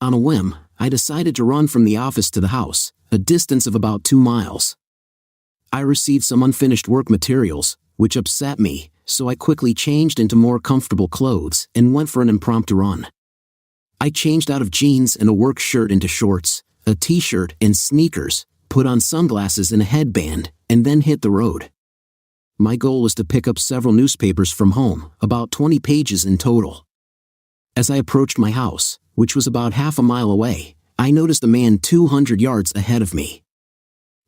On a whim, I decided to run from the office to the house, a distance of about 2 miles. I received some unfinished work materials, which upset me, so I quickly changed into more comfortable clothes and went for an impromptu run. I changed out of jeans and a work shirt into shorts, a t-shirt and sneakers, put on sunglasses and a headband, and then hit the road. My goal was to pick up several newspapers from home, about 20 pages in total. As I approached my house, which was about half a mile away, I noticed a man 200 yards ahead of me.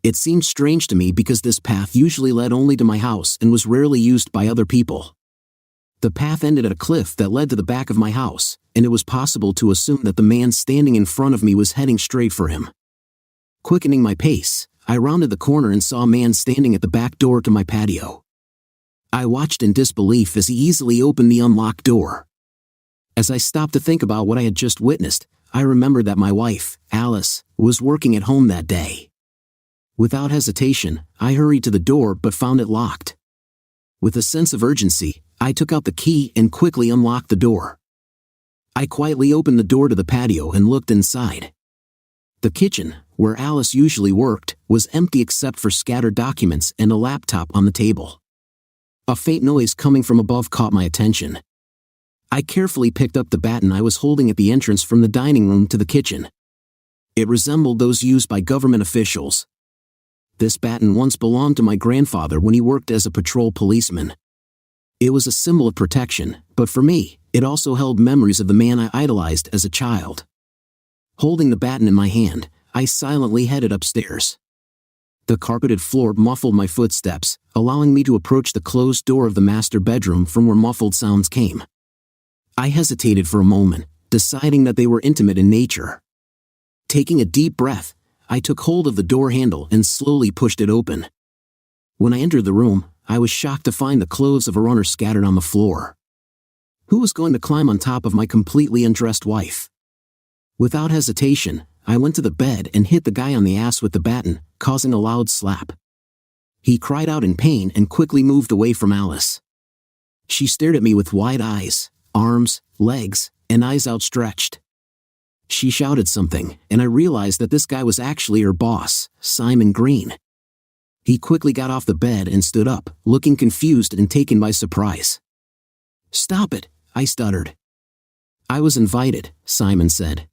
It seemed strange to me because this path usually led only to my house and was rarely used by other people. The path ended at a cliff that led to the back of my house, and it was possible to assume that the man standing in front of me was heading straight for him. Quickening my pace, I rounded the corner and saw a man standing at the back door to my patio. I watched in disbelief as he easily opened the unlocked door. As I stopped to think about what I had just witnessed, I remembered that my wife, Alice, was working at home that day. Without hesitation, I hurried to the door but found it locked. With a sense of urgency, I took out the key and quickly unlocked the door. I quietly opened the door to the patio and looked inside. The kitchen, where Alice usually worked, was empty except for scattered documents and a laptop on the table. A faint noise coming from above caught my attention. I carefully picked up the baton I was holding at the entrance from the dining room to the kitchen. It resembled those used by government officials. This baton once belonged to my grandfather when he worked as a patrol policeman. It was a symbol of protection, but for me, it also held memories of the man I idolized as a child. Holding the baton in my hand, I silently headed upstairs. The carpeted floor muffled my footsteps, allowing me to approach the closed door of the master bedroom from where muffled sounds came. I hesitated for a moment, deciding that they were intimate in nature. Taking a deep breath, I took hold of the door handle and slowly pushed it open. When I entered the room, I was shocked to find the clothes of a runner scattered on the floor. Who was going to climb on top of my completely undressed wife? Without hesitation, I went to the bed and hit the guy on the ass with the baton, causing a loud slap. He cried out in pain and quickly moved away from Alice. She stared at me with wide eyes, arms, legs, and eyes outstretched. She shouted something, and I realized that this guy was actually her boss, Simon Green. He quickly got off the bed and stood up, looking confused and taken by surprise. "Stop it," I stuttered. "I was invited," Simon said.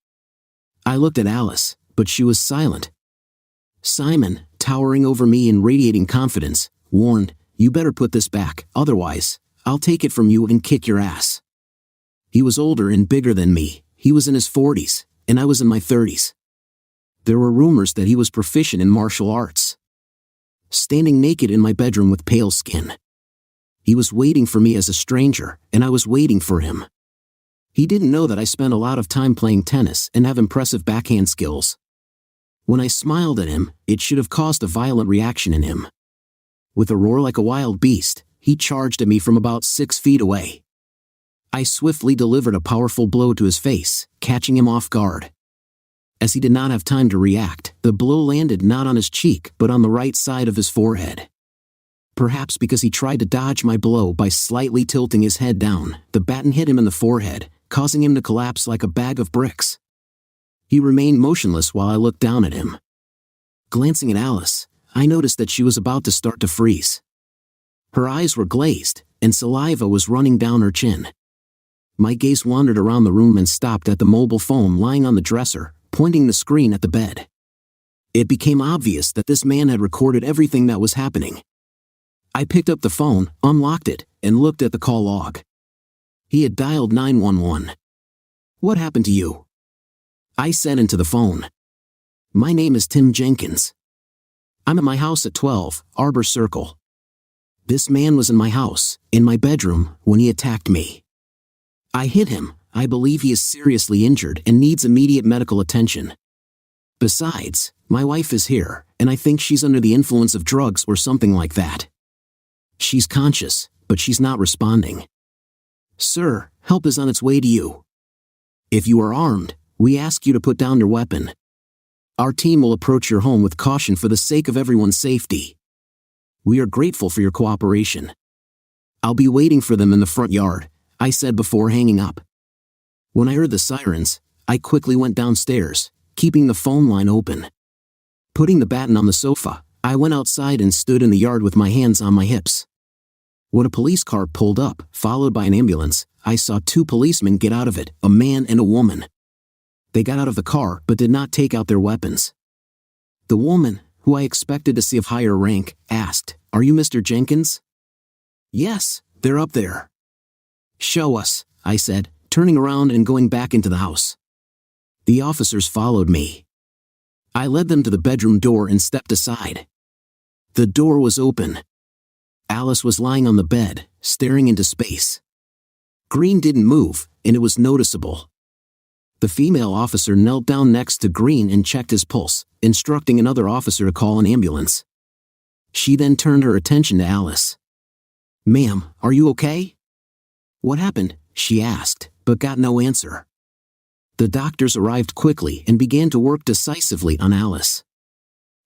I looked at Alice, but she was silent. Simon, towering over me and radiating confidence, warned, "You better put this back, otherwise, I'll take it from you and kick your ass." He was older and bigger than me. He was in his 40s, and I was in my 30s. There were rumors that he was proficient in martial arts. Standing naked in my bedroom with pale skin. He was waiting for me as a stranger, and I was waiting for him. He didn't know that I spent a lot of time playing tennis and have impressive backhand skills. When I smiled at him, it should have caused a violent reaction in him. With a roar like a wild beast, he charged at me from about 6 feet away. I swiftly delivered a powerful blow to his face, catching him off guard. As he did not have time to react, the blow landed not on his cheek but on the right side of his forehead. Perhaps because he tried to dodge my blow by slightly tilting his head down, the baton hit him in the forehead, causing him to collapse like a bag of bricks. He remained motionless while I looked down at him. Glancing at Alice, I noticed that she was about to start to freeze. Her eyes were glazed, and saliva was running down her chin. My gaze wandered around the room and stopped at the mobile phone lying on the dresser, pointing the screen at the bed. It became obvious that this man had recorded everything that was happening. I picked up the phone, unlocked it, and looked at the call log. He had dialed 911. "What happened to you?" I said into the phone. "My name is Tim Jenkins. I'm at my house at 12, Arbor Circle. This man was in my house, in my bedroom, when he attacked me. I hit him. I believe he is seriously injured and needs immediate medical attention. Besides, my wife is here, and I think she's under the influence of drugs or something like that. She's conscious, but she's not responding. Sir, help is on its way to you. If you are armed, we ask you to put down your weapon. Our team will approach your home with caution for the sake of everyone's safety. We are grateful for your cooperation. I'll be waiting for them in the front yard," I said before hanging up. When I heard the sirens, I quickly went downstairs, keeping the phone line open. Putting the baton on the sofa, I went outside and stood in the yard with my hands on my hips. When a police car pulled up, followed by an ambulance, I saw two policemen get out of it, a man and a woman. They got out of the car but did not take out their weapons. The woman, who I expected to see of higher rank, asked, "Are you Mr. Jenkins?" "Yes, they're up there." "Show us," I said, turning around and going back into the house. The officers followed me. I led them to the bedroom door and stepped aside. The door was open. Alice was lying on the bed, staring into space. Green didn't move, and it was noticeable. The female officer knelt down next to Green and checked his pulse, instructing another officer to call an ambulance. She then turned her attention to Alice. "Ma'am, are you okay?" "What happened?" she asked, but got no answer. The doctors arrived quickly and began to work decisively on Alice.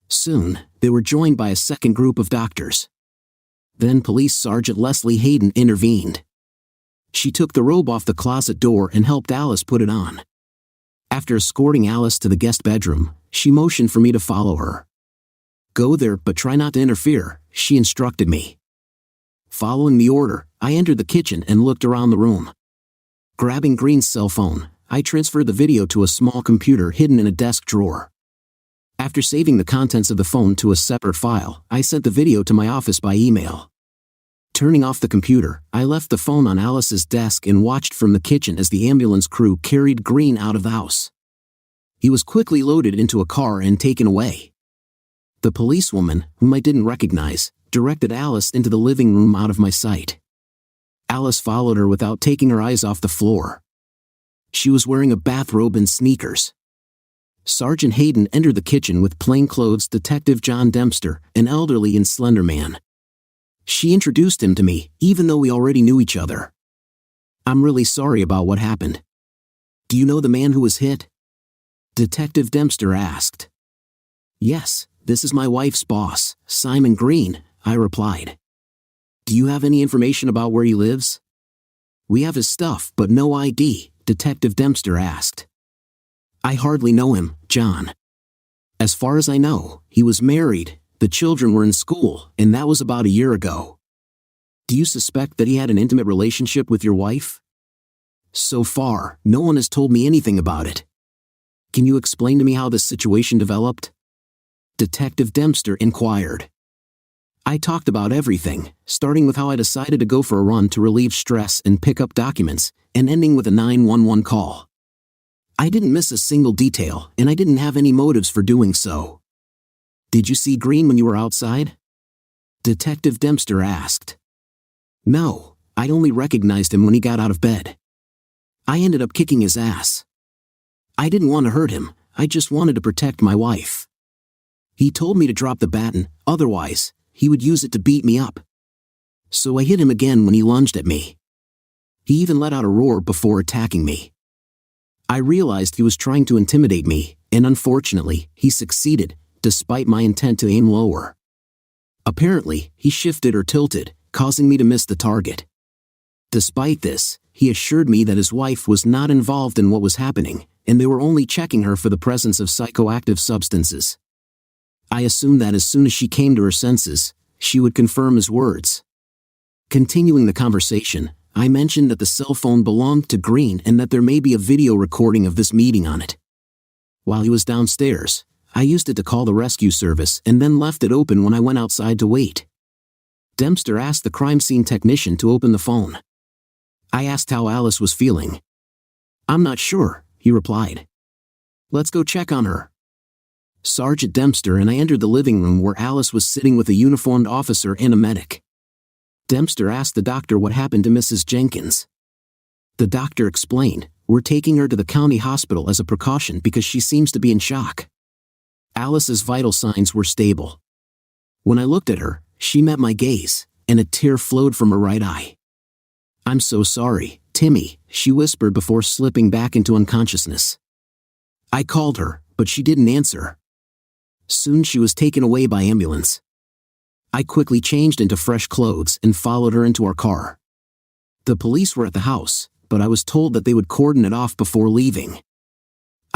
Soon, they were joined by a second group of doctors. Then Police Sergeant Leslie Hayden intervened. She took the robe off the closet door and helped Alice put it on. After escorting Alice to the guest bedroom, she motioned for me to follow her. "Go there, but try not to interfere," she instructed me. Following the order, I entered the kitchen and looked around the room. Grabbing Green's cell phone, I transferred the video to a small computer hidden in a desk drawer. After saving the contents of the phone to a separate file, I sent the video to my office by email. Turning off the computer, I left the phone on Alice's desk and watched from the kitchen as the ambulance crew carried Green out of the house. He was quickly loaded into a car and taken away. The policewoman, whom I didn't recognize, directed Alice into the living room out of my sight. Alice followed her without taking her eyes off the floor. She was wearing a bathrobe and sneakers. Sergeant Hayden entered the kitchen with plainclothes Detective John Dempster, an elderly and slender man. She introduced him to me, even though we already knew each other. "I'm really sorry about what happened. Do you know the man who was hit?" Detective Dempster asked. "Yes, this is my wife's boss, Simon Green," I replied. "Do you have any information about where he lives?" "We have his stuff, but no ID," Detective Dempster asked. "I hardly know him, John. As far as I know, he was married, the children were in school, and that was about a year ago." "Do you suspect that he had an intimate relationship with your wife?" "So far, no one has told me anything about it." "Can you explain to me how this situation developed?" Detective Dempster inquired. I talked about everything, starting with how I decided to go for a run to relieve stress and pick up documents, and ending with a 911 call. I didn't miss a single detail, and I didn't have any motives for doing so. "Did you see Green when you were outside?" Detective Dempster asked. "No, I only recognized him when he got out of bed. I ended up kicking his ass. I didn't want to hurt him, I just wanted to protect my wife. He told me to drop the baton, otherwise, he would use it to beat me up. So I hit him again when he lunged at me. He even let out a roar before attacking me. I realized he was trying to intimidate me, and unfortunately, he succeeded, despite my intent to aim lower. Apparently, he shifted or tilted, causing me to miss the target. Despite this, he assured me that his wife was not involved in what was happening, and they were only checking her for the presence of psychoactive substances. I assumed that as soon as she came to her senses, she would confirm his words. Continuing the conversation, I mentioned that the cell phone belonged to Green and that there may be a video recording of this meeting on it. While he was downstairs, I used it to call the rescue service and then left it open when I went outside to wait. Dempster asked the crime scene technician to open the phone. I asked how Alice was feeling. "I'm not sure," he replied. "Let's go check on her." Sergeant Dempster and I entered the living room where Alice was sitting with a uniformed officer and a medic. Dempster asked the doctor what happened to Mrs. Jenkins. The doctor explained, "We're taking her to the county hospital as a precaution because she seems to be in shock." Alice's vital signs were stable. When I looked at her, she met my gaze, and a tear flowed from her right eye. "I'm so sorry, Timmy," she whispered before slipping back into unconsciousness. I called her, but she didn't answer. Soon she was taken away by ambulance. I quickly changed into fresh clothes and followed her into our car. The police were at the house, but I was told that they would cordon it off before leaving.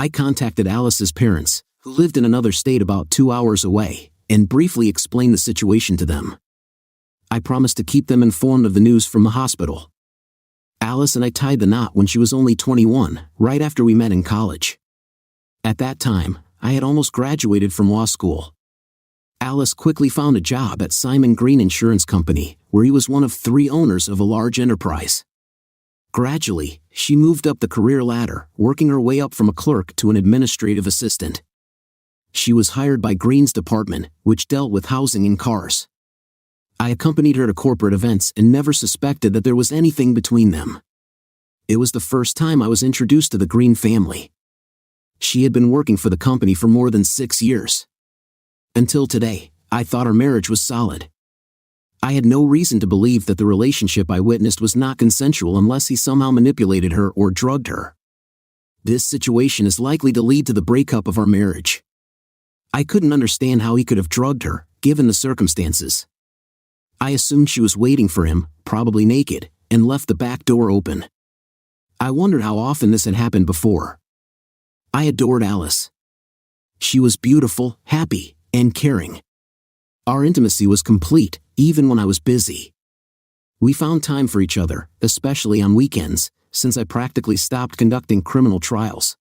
I contacted Alice's parents, who lived in another state about 2 hours away, and briefly explained the situation to them. I promised to keep them informed of the news from the hospital. Alice and I tied the knot when she was only 21, right after we met in college. At that time, I had almost graduated from law school. Alice quickly found a job at Simon Green Insurance Company, where he was one of 3 owners of a large enterprise. Gradually, she moved up the career ladder, working her way up from a clerk to an administrative assistant. She was hired by Green's department, which dealt with housing and cars. I accompanied her to corporate events and never suspected that there was anything between them. It was the first time I was introduced to the Green family. She had been working for the company for more than 6 years. Until today, I thought our marriage was solid. I had no reason to believe that the relationship I witnessed was not consensual unless he somehow manipulated her or drugged her. This situation is likely to lead to the breakup of our marriage. I couldn't understand how he could have drugged her, given the circumstances. I assumed she was waiting for him, probably naked, and left the back door open. I wondered how often this had happened before. I adored Alice. She was beautiful, happy, and caring. Our intimacy was complete, even when I was busy. We found time for each other, especially on weekends, since I practically stopped conducting criminal trials.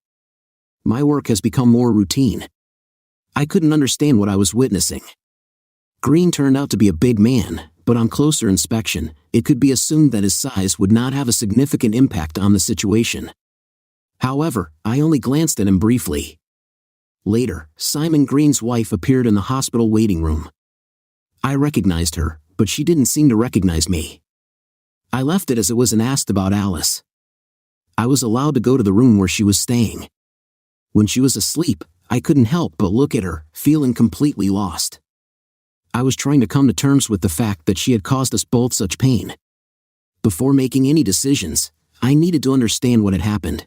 My work has become more routine. I couldn't understand what I was witnessing. Green turned out to be a big man, but on closer inspection, it could be assumed that his size would not have a significant impact on the situation. However, I only glanced at him briefly. Later, Simon Green's wife appeared in the hospital waiting room. I recognized her, but she didn't seem to recognize me. I left it as it was and asked about Alice. I was allowed to go to the room where she was staying. When she was asleep, I couldn't help but look at her, feeling completely lost. I was trying to come to terms with the fact that she had caused us both such pain. Before making any decisions, I needed to understand what had happened.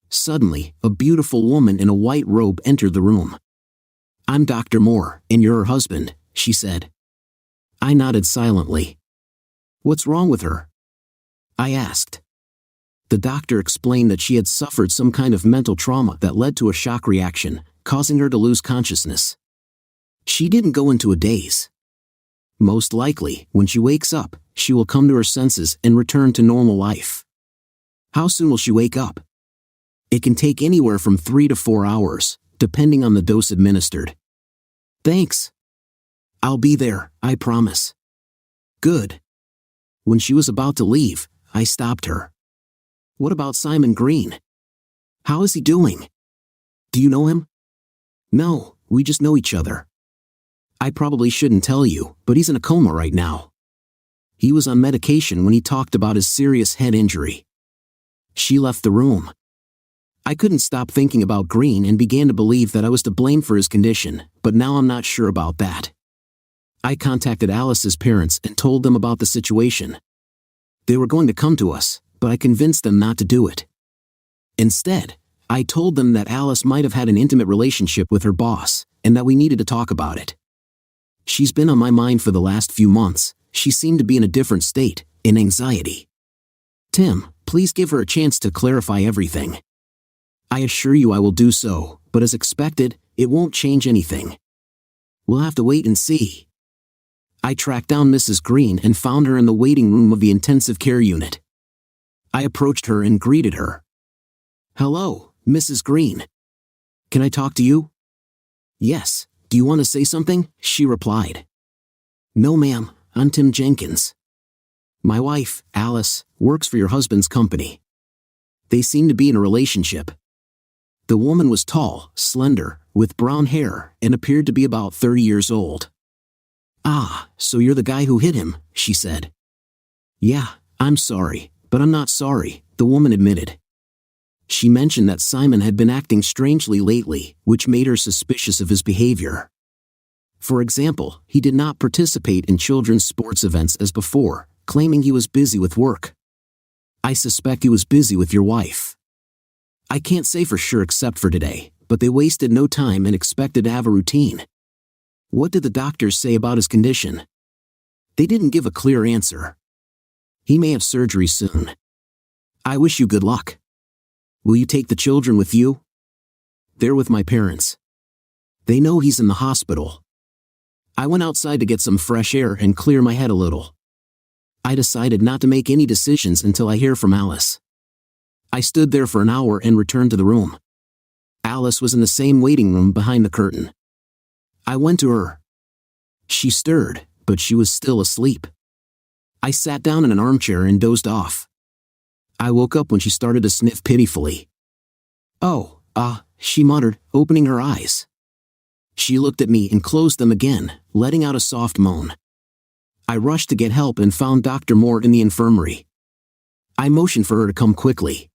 Suddenly, a beautiful woman in a white robe entered the room. "I'm Dr. Moore, and you're her husband," she said. I nodded silently. "What's wrong with her?" I asked. The doctor explained that she had suffered some kind of mental trauma that led to a shock reaction, causing her to lose consciousness. She didn't go into a daze. Most likely, when she wakes up, she will come to her senses and return to normal life. How soon will she wake up? It can take anywhere from 3 to 4 hours, depending on the dose administered. Thanks. I'll be there, I promise. Good. When she was about to leave, I stopped her. What about Simon Green? How is he doing? Do you know him? No, we just know each other. I probably shouldn't tell you, but he's in a coma right now. He was on medication when he talked about his serious head injury. She left the room. I couldn't stop thinking about Green and began to believe that I was to blame for his condition, but now I'm not sure about that. I contacted Alice's parents and told them about the situation. They were going to come to us, but I convinced them not to do it. Instead, I told them that Alice might have had an intimate relationship with her boss, and that we needed to talk about it. She's been on my mind for the last few months. She seemed to be in a different state, in anxiety. Tim, please give her a chance to clarify everything. I assure you I will do so, but as expected, it won't change anything. We'll have to wait and see. I tracked down Mrs. Green and found her in the waiting room of the intensive care unit. I approached her and greeted her. "Hello, Mrs. Green. Can I talk to you?" "Yes, do you want to say something?" she replied. "No ma'am, I'm Tim Jenkins. My wife, Alice, works for your husband's company. They seem to be in a relationship." The woman was tall, slender, with brown hair, and appeared to be about 30 years old. "Ah, so you're the guy who hit him," she said. "Yeah, I'm sorry, but I'm not sorry," the woman admitted. She mentioned that Simon had been acting strangely lately, which made her suspicious of his behavior. For example, he did not participate in children's sports events as before, claiming he was busy with work. "I suspect he was busy with your wife. I can't say for sure except for today, but they wasted no time and expected to have a routine." "What did the doctors say about his condition?" "They didn't give a clear answer. He may have surgery soon. I wish you good luck. Will you take the children with you?" They're with my parents. They know he's in the hospital. I went outside to get some fresh air and clear my head a little. I decided not to make any decisions until I hear from Alice. I stood there for an hour and returned to the room. Alice was in the same waiting room behind the curtain. I went to her. She stirred, but she was still asleep. I sat down in an armchair and dozed off. I woke up when she started to sniff pitifully. "Oh, she muttered, opening her eyes. She looked at me and closed them again, letting out a soft moan. I rushed to get help and found Dr. Moore in the infirmary. I motioned for her to come quickly.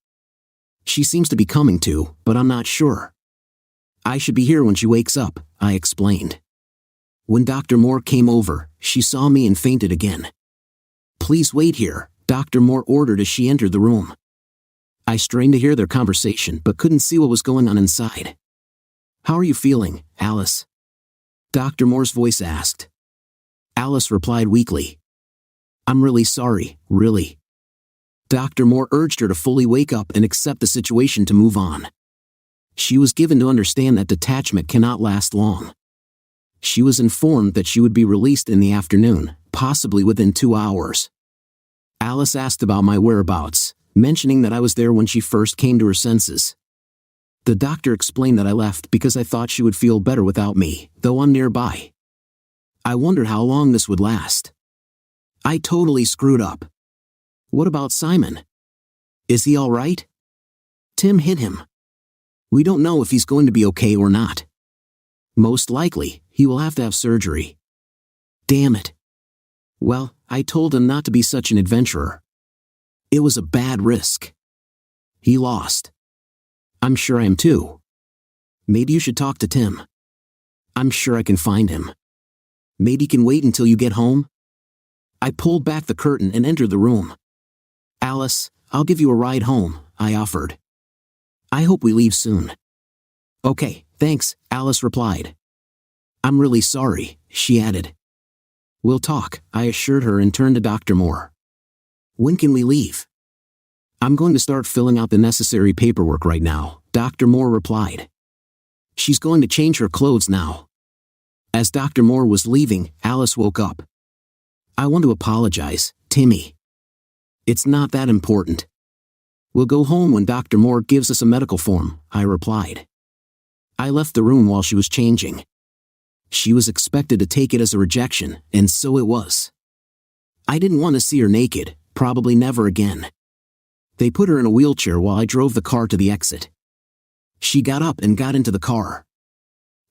She seems to be coming to, but I'm not sure. I should be here when she wakes up, I explained. When Dr. Moore came over, she saw me and fainted again. "Please wait here," Dr. Moore ordered as she entered the room. I strained to hear their conversation but couldn't see what was going on inside. "How are you feeling, Alice?" Dr. Moore's voice asked. Alice replied weakly. "I'm really sorry, really." Dr. Moore urged her to fully wake up and accept the situation to move on. She was given to understand that detachment cannot last long. She was informed that she would be released in the afternoon, possibly within 2 hours. Alice asked about my whereabouts, mentioning that I was there when she first came to her senses. The doctor explained that I left because I thought she would feel better without me, though I'm nearby. I wondered how long this would last. I totally screwed up. What about Simon? Is he all right? Tim hit him. We don't know if he's going to be okay or not. Most likely, he will have to have surgery. Damn it. Well, I told him not to be such an adventurer. It was a bad risk. He lost. I'm sure I am too. Maybe you should talk to Tim. I'm sure I can find him. Maybe he can wait until you get home? I pulled back the curtain and entered the room. Alice, I'll give you a ride home, I offered. I hope we leave soon. Okay, thanks, Alice replied. I'm really sorry, she added. We'll talk, I assured her and turned to Dr. Moore. When can we leave? I'm going to start filling out the necessary paperwork right now, Dr. Moore replied. She's going to change her clothes now. As Dr. Moore was leaving, Alice woke up. I want to apologize, Timmy. It's not that important. We'll go home when Dr. Moore gives us a medical form, I replied. I left the room while she was changing. She was expected to take it as a rejection, and so it was. I didn't want to see her naked, probably never again. They put her in a wheelchair while I drove the car to the exit. She got up and got into the car.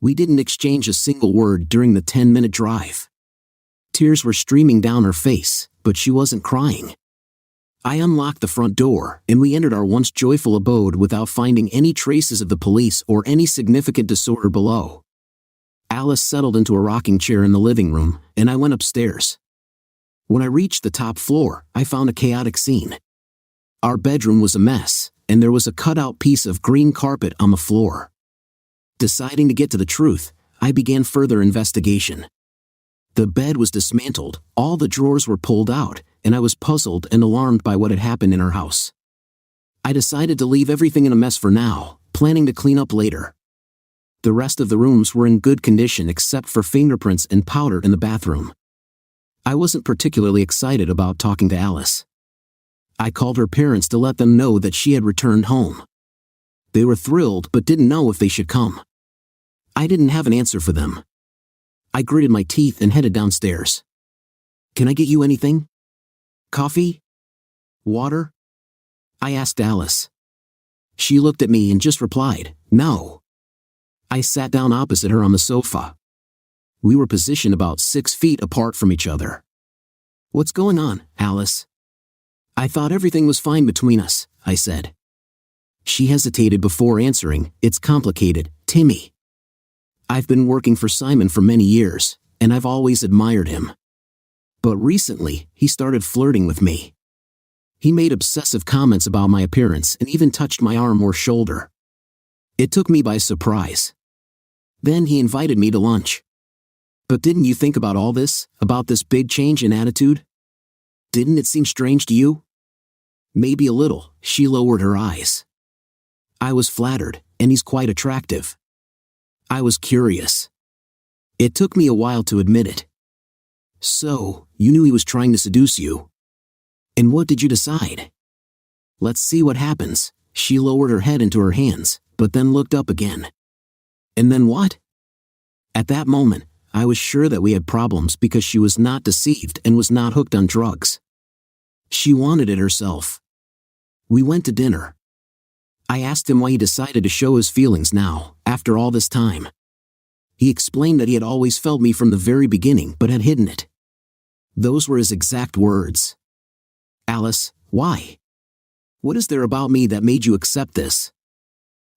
We didn't exchange a single word during the 10-minute drive. Tears were streaming down her face, but she wasn't crying. I unlocked the front door, and we entered our once joyful abode without finding any traces of the police or any significant disorder below. Alice settled into a rocking chair in the living room, and I went upstairs. When I reached the top floor, I found a chaotic scene. Our bedroom was a mess, and there was a cut-out piece of green carpet on the floor. Deciding to get to the truth, I began further investigation. The bed was dismantled, all the drawers were pulled out, and I was puzzled and alarmed by what had happened in her house. I decided to leave everything in a mess for now, planning to clean up later. The rest of the rooms were in good condition except for fingerprints and powder in the bathroom. I wasn't particularly excited about talking to Alice. I called her parents to let them know that she had returned home. They were thrilled but didn't know if they should come. I didn't have an answer for them. I gritted my teeth and headed downstairs. Can I get you anything? Coffee? Water? I asked Alice. She looked at me and just replied, no. I sat down opposite her on the sofa. We were positioned about 6 feet apart from each other. What's going on, Alice? I thought everything was fine between us, I said. She hesitated before answering, it's complicated, Timmy. I've been working for Simon for many years, and I've always admired him. But recently, he started flirting with me. He made obsessive comments about my appearance and even touched my arm or shoulder. It took me by surprise. Then he invited me to lunch. But didn't you think about all this, about this big change in attitude? Didn't it seem strange to you? Maybe a little, she lowered her eyes. I was flattered, and he's quite attractive. I was curious. It took me a while to admit it. So, you knew he was trying to seduce you. And what did you decide? Let's see what happens. She lowered her head into her hands, but then looked up again. And then what? At that moment, I was sure that we had problems because she was not deceived and was not hooked on drugs. She wanted it herself. We went to dinner. I asked him why he decided to show his feelings now, after all this time. He explained that he had always felt me from the very beginning but had hidden it. Those were his exact words. Alice, why? What is there about me that made you accept this?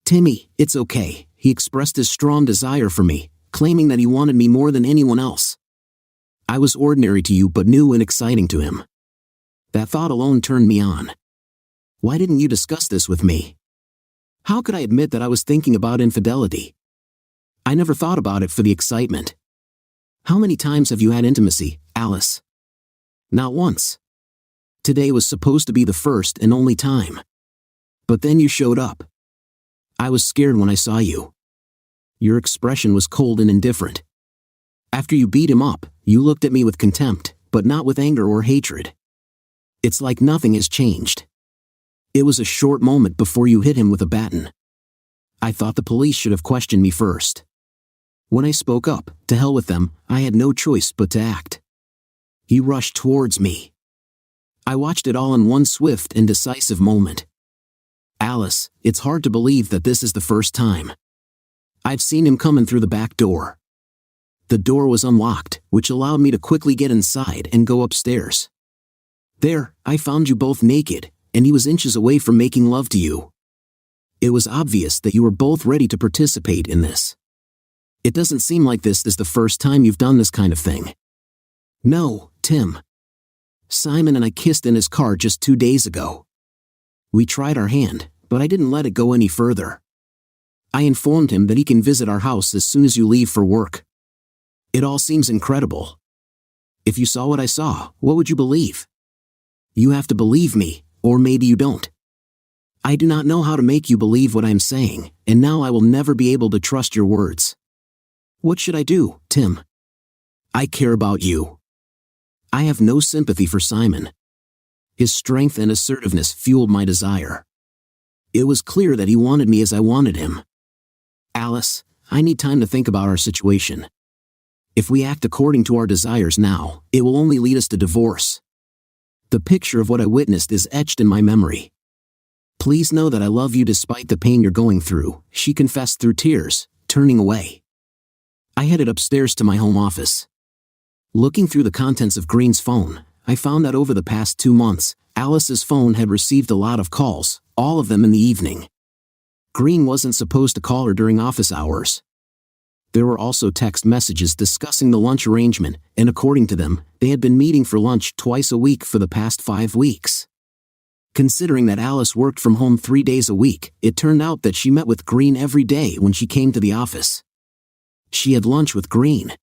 Timmy, it's okay. He expressed his strong desire for me, claiming that he wanted me more than anyone else. I was ordinary to you but new and exciting to him. That thought alone turned me on. Why didn't you discuss this with me? How could I admit that I was thinking about infidelity? I never thought about it for the excitement. How many times have you had intimacy, Alice? Not once. Today was supposed to be the first and only time. But then you showed up. I was scared when I saw you. Your expression was cold and indifferent. After you beat him up, you looked at me with contempt, but not with anger or hatred. It's like nothing has changed. It was a short moment before you hit him with a baton. I thought the police should have questioned me first. When I spoke up, to hell with them, I had no choice but to act. He rushed towards me. I watched it all in one swift and decisive moment. Alice, it's hard to believe that this is the first time. I've seen him coming through the back door. The door was unlocked, which allowed me to quickly get inside and go upstairs. There, I found you both naked, and he was inches away from making love to you. It was obvious that you were both ready to participate in this. It doesn't seem like this is the first time you've done this kind of thing. No, Tim. Simon and I kissed in his car just 2 days ago. We tried our hand, but I didn't let it go any further. I informed him that he can visit our house as soon as you leave for work. It all seems incredible. If you saw what I saw, what would you believe? You have to believe me, or maybe you don't. I do not know how to make you believe what I am saying, and now I will never be able to trust your words. What should I do, Tim? I care about you. I have no sympathy for Simon. His strength and assertiveness fueled my desire. It was clear that he wanted me as I wanted him. Alice, I need time to think about our situation. If we act according to our desires now, it will only lead us to divorce. The picture of what I witnessed is etched in my memory. Please know that I love you despite the pain you're going through, she confessed through tears, turning away. I headed upstairs to my home office. Looking through the contents of Green's phone, I found that over the past 2 months, Alice's phone had received a lot of calls, all of them in the evening. Green wasn't supposed to call her during office hours. There were also text messages discussing the lunch arrangement, and according to them, they had been meeting for lunch twice a week for the past 5 weeks. Considering that Alice worked from home 3 days a week, it turned out that she met with Green every day when she came to the office. She had lunch with Green.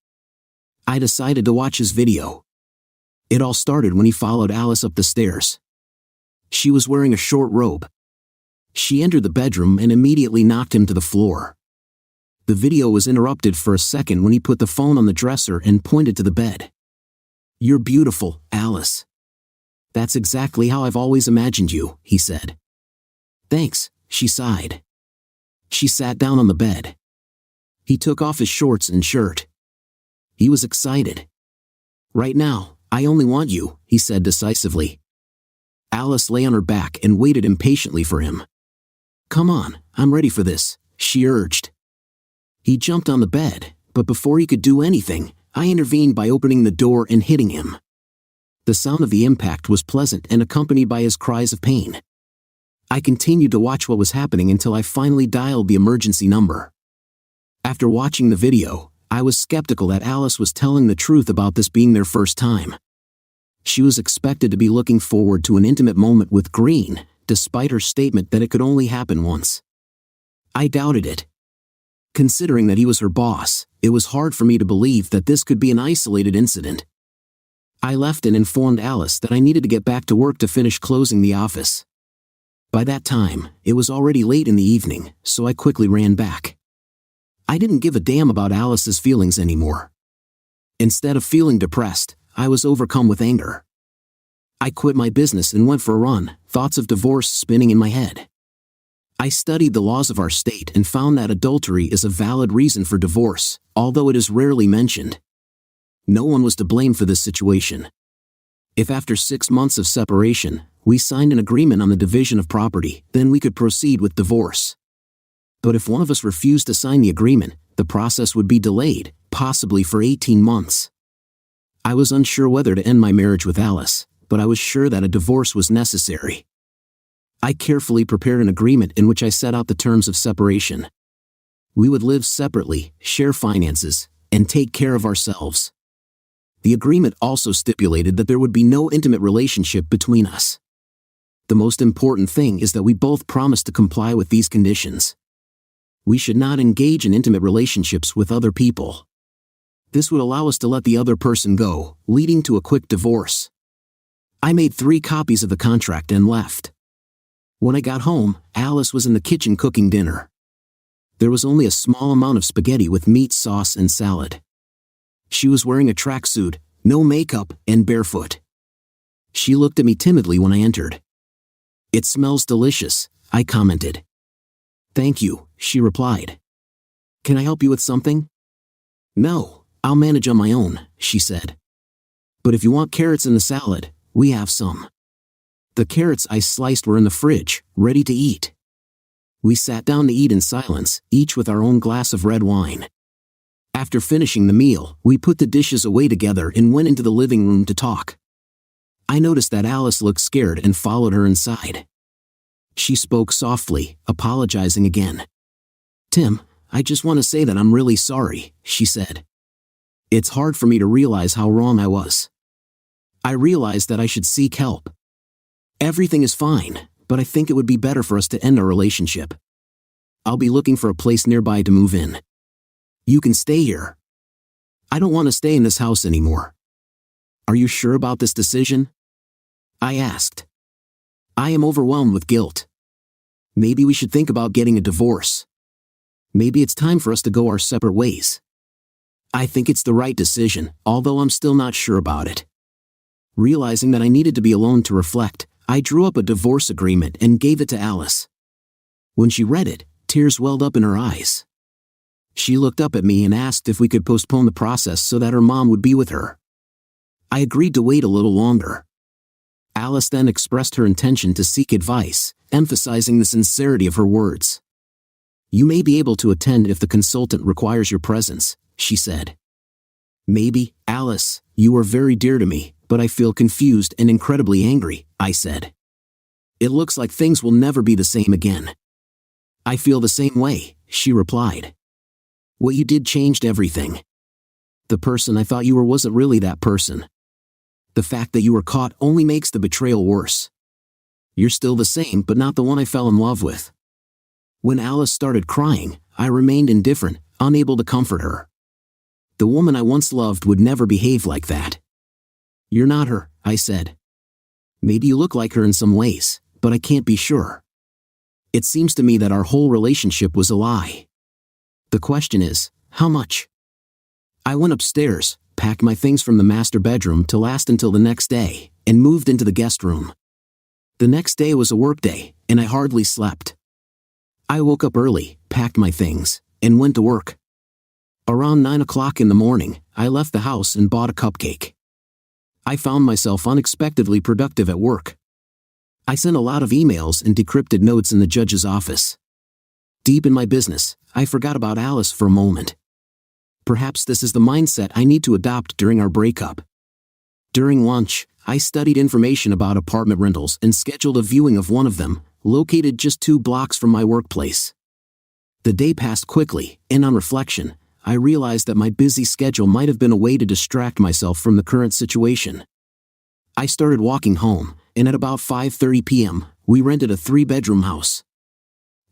I decided to watch his video. It all started when he followed Alice up the stairs. She was wearing a short robe. She entered the bedroom and immediately knocked him to the floor. The video was interrupted for a second when he put the phone on the dresser and pointed to the bed. You're beautiful, Alice. That's exactly how I've always imagined you, he said. Thanks, she sighed. She sat down on the bed. He took off his shorts and shirt. He was excited. Right now, I only want you, he said decisively. Alice lay on her back and waited impatiently for him. Come on, I'm ready for this, she urged. He jumped on the bed, but before he could do anything, I intervened by opening the door and hitting him. The sound of the impact was pleasant and accompanied by his cries of pain. I continued to watch what was happening until I finally dialed the emergency number. After watching the video, I was skeptical that Alice was telling the truth about this being their first time. She was expected to be looking forward to an intimate moment with Green, despite her statement that it could only happen once. I doubted it. Considering that he was her boss, it was hard for me to believe that this could be an isolated incident. I left and informed Alice that I needed to get back to work to finish closing the office. By that time, it was already late in the evening, so I quickly ran back. I didn't give a damn about Alice's feelings anymore. Instead of feeling depressed, I was overcome with anger. I quit my business and went for a run, thoughts of divorce spinning in my head. I studied the laws of our state and found that adultery is a valid reason for divorce, although it is rarely mentioned. No one was to blame for this situation. If after 6 months of separation, we signed an agreement on the division of property, then we could proceed with divorce. But if one of us refused to sign the agreement, the process would be delayed, possibly for 18 months. I was unsure whether to end my marriage with Alice, but I was sure that a divorce was necessary. I carefully prepared an agreement in which I set out the terms of separation. We would live separately, share finances, and take care of ourselves. The agreement also stipulated that there would be no intimate relationship between us. The most important thing is that we both promised to comply with these conditions. We should not engage in intimate relationships with other people. This would allow us to let the other person go, leading to a quick divorce. I made 3 copies of the contract and left. When I got home, Alice was in the kitchen cooking dinner. There was only a small amount of spaghetti with meat sauce and salad. She was wearing a tracksuit, no makeup, and barefoot. She looked at me timidly when I entered. "It smells delicious," I commented. "Thank you," she replied. "Can I help you with something?" "No, I'll manage on my own," she said. "But if you want carrots in the salad, we have some." The carrots I sliced were in the fridge, ready to eat. We sat down to eat in silence, each with our own glass of red wine. After finishing the meal, we put the dishes away together and went into the living room to talk. I noticed that Alice looked scared and followed her inside. She spoke softly, apologizing again. "Tim, I just want to say that I'm really sorry," she said. "It's hard for me to realize how wrong I was. I realized that I should seek help. Everything is fine, but I think it would be better for us to end our relationship. I'll be looking for a place nearby to move in. You can stay here. I don't want to stay in this house anymore." "Are you sure about this decision?" I asked. "I am overwhelmed with guilt. Maybe we should think about getting a divorce. Maybe it's time for us to go our separate ways. I think it's the right decision, although I'm still not sure about it." Realizing that I needed to be alone to reflect, I drew up a divorce agreement and gave it to Alice. When she read it, tears welled up in her eyes. She looked up at me and asked if we could postpone the process so that her mom would be with her. I agreed to wait a little longer. Alice then expressed her intention to seek advice, emphasizing the sincerity of her words. "You may be able to attend if the consultant requires your presence," she said. "Maybe, Alice, you are very dear to me, but I feel confused and incredibly angry," I said. "It looks like things will never be the same again." "I feel the same way," she replied. "What you did changed everything. The person I thought you were wasn't really that person. The fact that you were caught only makes the betrayal worse. You're still the same, but not the one I fell in love with." When Alice started crying, I remained indifferent, unable to comfort her. The woman I once loved would never behave like that. "You're not her," I said. "Maybe you look like her in some ways, but I can't be sure. It seems to me that our whole relationship was a lie. The question is, how much?" I went upstairs, packed my things from the master bedroom to last until the next day, and moved into the guest room. The next day was a work day, and I hardly slept. I woke up early, packed my things, and went to work. Around 9 o'clock in the morning, I left the house and bought a cupcake. I found myself unexpectedly productive at work. I sent a lot of emails and decrypted notes in the judge's office. Deep in my business, I forgot about Alice for a moment. Perhaps this is the mindset I need to adopt during our breakup. During lunch, I studied information about apartment rentals and scheduled a viewing of one of them, located just 2 blocks from my workplace. The day passed quickly, and on reflection, I realized that my busy schedule might have been a way to distract myself from the current situation. I started walking home, and at about 5:30 p.m., we rented a 3-bedroom house.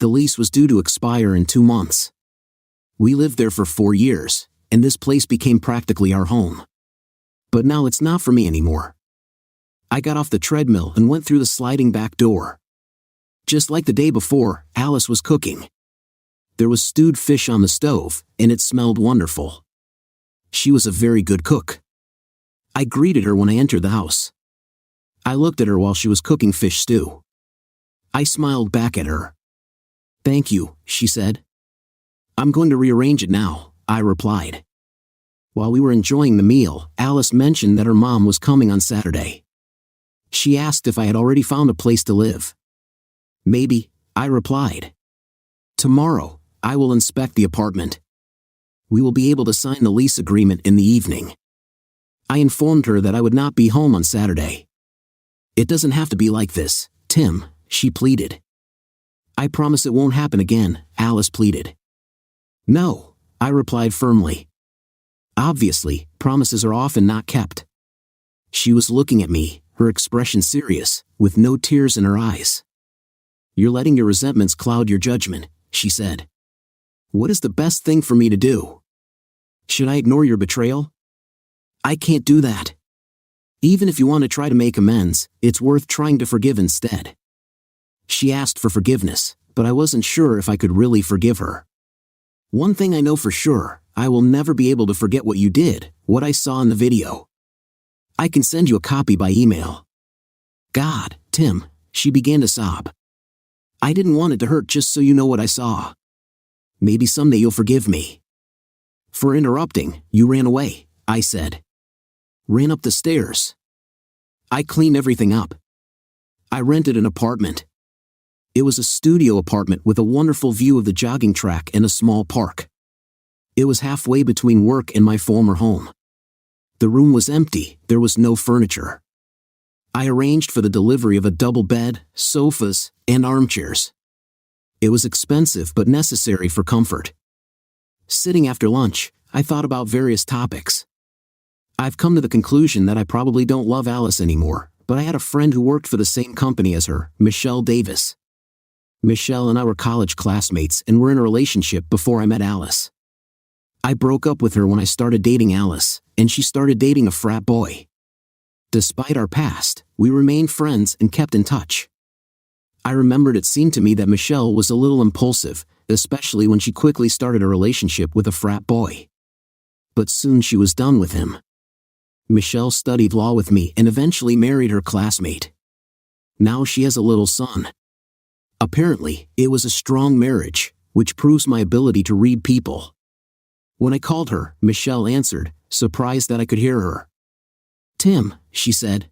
The lease was due to expire in 2 months. We lived there for 4 years, and this place became practically our home. But now it's not for me anymore. I got off the treadmill and went through the sliding back door. Just like the day before, Alice was cooking. There was stewed fish on the stove, and it smelled wonderful. She was a very good cook. I greeted her when I entered the house. I looked at her while she was cooking fish stew. I smiled back at her. "Thank you," she said. "I'm going to rearrange it now," I replied. While we were enjoying the meal, Alice mentioned that her mom was coming on Saturday. She asked if I had already found a place to live. "Maybe," I replied. "Tomorrow, I will inspect the apartment. We will be able to sign the lease agreement in the evening." I informed her that I would not be home on Saturday. "It doesn't have to be like this, Tim," she pleaded. "I promise it won't happen again," Alice pleaded. "No," I replied firmly. Obviously, promises are often not kept. She was looking at me, her expression serious, with no tears in her eyes. "You're letting your resentments cloud your judgment," she said. "What is the best thing for me to do? Should I ignore your betrayal? I can't do that. Even if you want to try to make amends, it's worth trying to forgive instead." She asked for forgiveness, but I wasn't sure if I could really forgive her. One thing I know for sure, I will never be able to forget what you did, what I saw in the video. I can send you a copy by email. God, Tim, she began to sob. I didn't want it to hurt, just so you know what I saw. Maybe someday you'll forgive me. For interrupting, you ran away, I said. Ran up the stairs. I cleaned everything up. I rented an apartment. It was a studio apartment with a wonderful view of the jogging track and a small park. It was halfway between work and my former home. The room was empty, there was no furniture. I arranged for the delivery of a double bed, sofas, and armchairs. It was expensive but necessary for comfort. Sitting after lunch, I thought about various topics. I've come to the conclusion that I probably don't love Alice anymore, but I had a friend who worked for the same company as her, Michelle Davis. Michelle and I were college classmates and were in a relationship before I met Alice. I broke up with her when I started dating Alice, and she started dating a frat boy. Despite our past, we remained friends and kept in touch. I remembered it seemed to me that Michelle was a little impulsive, especially when she quickly started a relationship with a frat boy. But soon she was done with him. Michelle studied law with me and eventually married her classmate. Now she has a little son. Apparently, it was a strong marriage, which proves my ability to read people. When I called her, Michelle answered, surprised that I could hear her. "Tim," she said.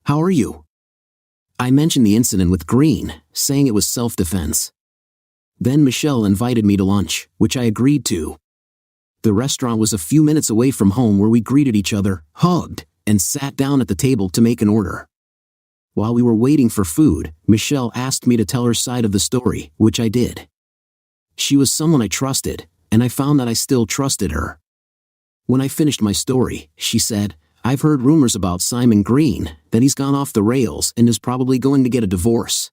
"How are you?" I mentioned the incident with Green, saying it was self-defense. Then Michelle invited me to lunch, which I agreed to. The restaurant was a few minutes away from home where we greeted each other, hugged, and sat down at the table to make an order. While we were waiting for food, Michelle asked me to tell her side of the story, which I did. She was someone I trusted, and I found that I still trusted her. When I finished my story, she said, "I've heard rumors about Simon Green, that he's gone off the rails and is probably going to get a divorce.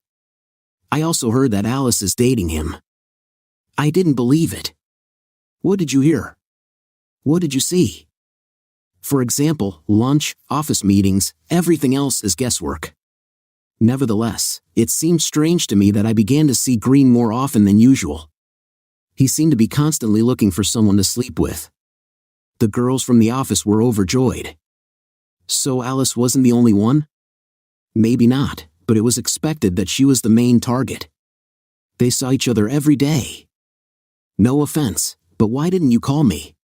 I also heard that Alice is dating him." I didn't believe it. "What did you hear? What did you see?" For example, lunch, office meetings, everything else is guesswork. Nevertheless, it seemed strange to me that I began to see Green more often than usual. He seemed to be constantly looking for someone to sleep with. The girls from the office were overjoyed. So Alice wasn't the only one? Maybe not, but it was expected that she was the main target. They saw each other every day. No offense, but why didn't you call me?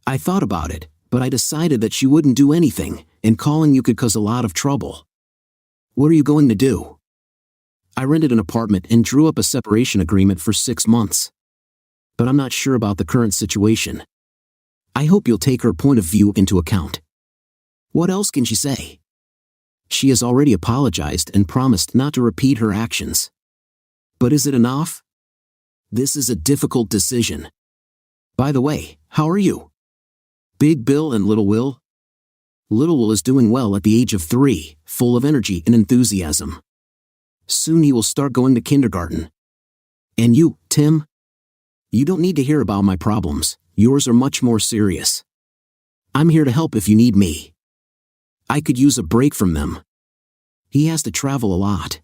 I thought about it, but I decided that she wouldn't do anything, and calling you could cause a lot of trouble. What are you going to do? I rented an apartment and drew up a separation agreement for 6 months. But I'm not sure about the current situation. I hope you'll take her point of view into account. What else can she say? She has already apologized and promised not to repeat her actions. But is it enough? This is a difficult decision. By the way, how are you? Big Bill and Little Will? Little Will is doing well at the age of 3, full of energy and enthusiasm. Soon he will start going to kindergarten. And you, Tim? You don't need to hear about my problems, yours are much more serious. I'm here to help if you need me. I could use a break from them. He has to travel a lot.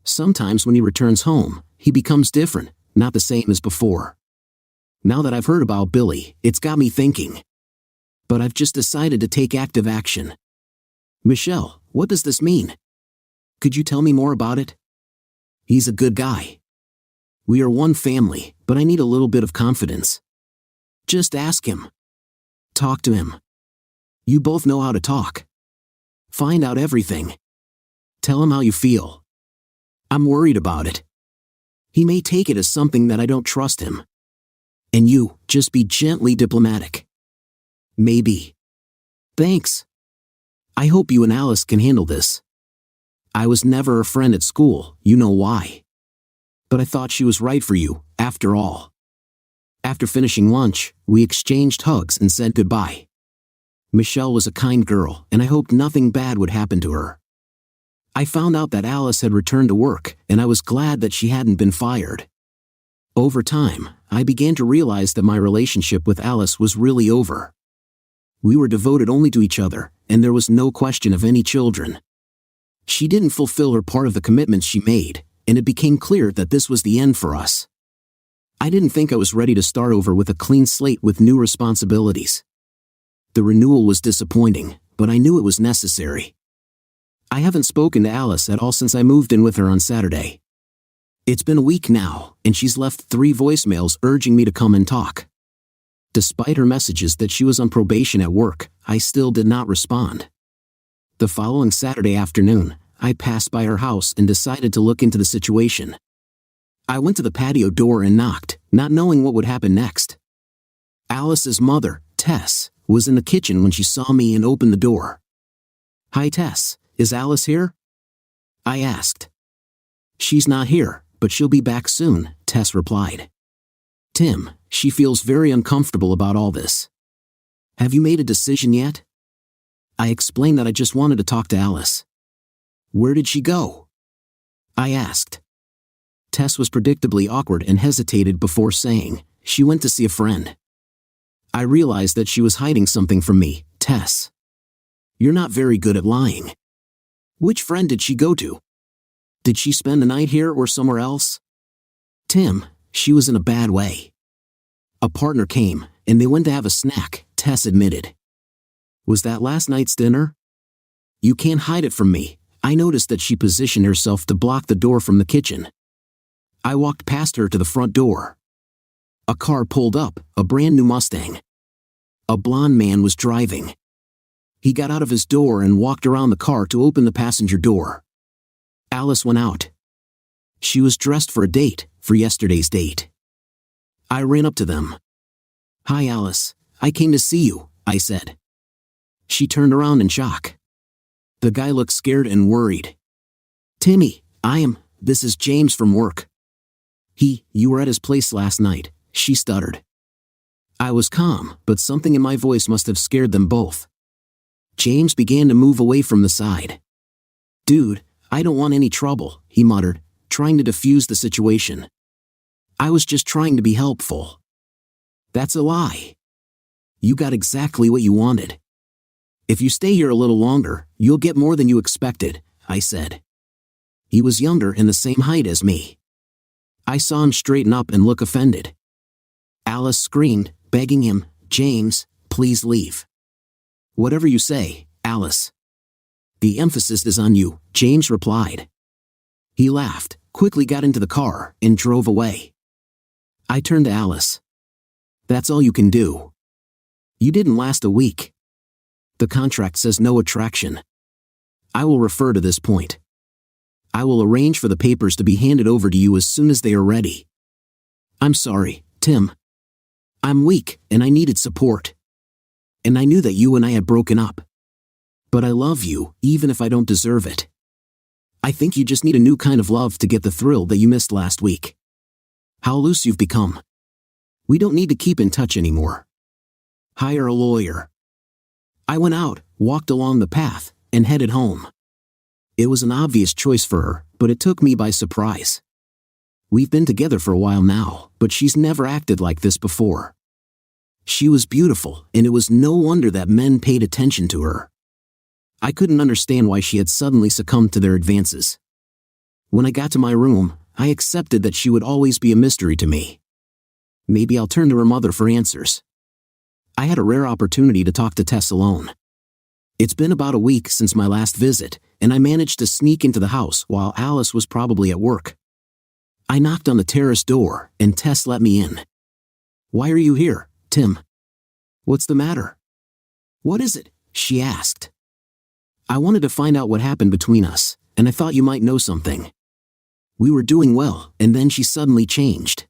Sometimes when he returns home, he becomes different, not the same as before. Now that I've heard about Billy, it's got me thinking. But I've just decided to take active action. Michelle, what does this mean? Could you tell me more about it? He's a good guy. We are one family, but I need a little bit of confidence. Just ask him. Talk to him. You both know how to talk. Find out everything. Tell him how you feel. I'm worried about it. He may take it as something that I don't trust him. And you, just be gently diplomatic. Maybe. Thanks. I hope you and Alice can handle this. I was never a friend at school, you know why. But I thought she was right for you, after all. After finishing lunch, we exchanged hugs and said goodbye. Michelle was a kind girl, and I hoped nothing bad would happen to her. I found out that Alice had returned to work, and I was glad that she hadn't been fired. Over time, I began to realize that my relationship with Alice was really over. We were devoted only to each other, and there was no question of any children. She didn't fulfill her part of the commitments she made, and it became clear that this was the end for us. I didn't think I was ready to start over with a clean slate with new responsibilities. The renewal was disappointing, but I knew it was necessary. I haven't spoken to Alice at all since I moved in with her on Saturday. It's been a week now, and she's left 3 voicemails urging me to come and talk. Despite her messages that she was on probation at work, I still did not respond. The following Saturday afternoon, I passed by her house and decided to look into the situation. I went to the patio door and knocked, not knowing what would happen next. Alice's mother, Tess, was in the kitchen when she saw me and opened the door. "Hi Tess, is Alice here?" I asked. "She's not here, but she'll be back soon," Tess replied. "Tim, she feels very uncomfortable about all this. Have you made a decision yet?" I explained that I just wanted to talk to Alice. "Where did she go?" I asked. Tess was predictably awkward and hesitated before saying, "She went to see a friend." I realized that she was hiding something from me. "Tess, you're not very good at lying. Which friend did she go to? Did she spend the night here or somewhere else?" "Tim, she was in a bad way. A partner came, and they went to have a snack," Tess admitted. "Was that last night's dinner?" "You can't hide it from me." I noticed that she positioned herself to block the door from the kitchen. I walked past her to the front door. A car pulled up, a brand new Mustang. A blond man was driving. He got out of his door and walked around the car to open the passenger door. Alice went out. She was dressed for a date, for yesterday's date. I ran up to them. "Hi Alice, I came to see you," I said. She turned around in shock. The guy looked scared and worried. "Timmy, this is James from work." You were at his place last night," she stuttered. I was calm, but something in my voice must have scared them both. James began to move away from the side. "Dude, I don't want any trouble," he muttered, trying to defuse the situation. "I was just trying to be helpful." "That's a lie. You got exactly what you wanted. If you stay here a little longer, you'll get more than you expected," I said. He was younger and the same height as me. I saw him straighten up and look offended. Alice screamed, begging him, "James, please leave." "Whatever you say, Alice." "The emphasis is on you," James replied. He laughed, quickly got into the car, and drove away. I turned to Alice. "That's all you can do. You didn't last a week. The contract says no attraction. I will refer to this point. I will arrange for the papers to be handed over to you as soon as they are ready. I'm sorry, Tim. I'm weak, and I needed support. And I knew that you and I had broken up. But I love you, even if I don't deserve it. I think you just need a new kind of love to get the thrill that you missed last week. How loose you've become. We don't need to keep in touch anymore. Hire a lawyer." I went out, walked along the path, and headed home. It was an obvious choice for her, but it took me by surprise. We've been together for a while now, but she's never acted like this before. She was beautiful, and it was no wonder that men paid attention to her. I couldn't understand why she had suddenly succumbed to their advances. When I got to my room, I accepted that she would always be a mystery to me. Maybe I'll turn to her mother for answers. I had a rare opportunity to talk to Tess alone. It's been about a week since my last visit, and I managed to sneak into the house while Alice was probably at work. I knocked on the terrace door, and Tess let me in. "Why are you here, Tim?" "What's the matter?" "What is it?" she asked. "I wanted to find out what happened between us, and I thought you might know something. We were doing well, and then she suddenly changed."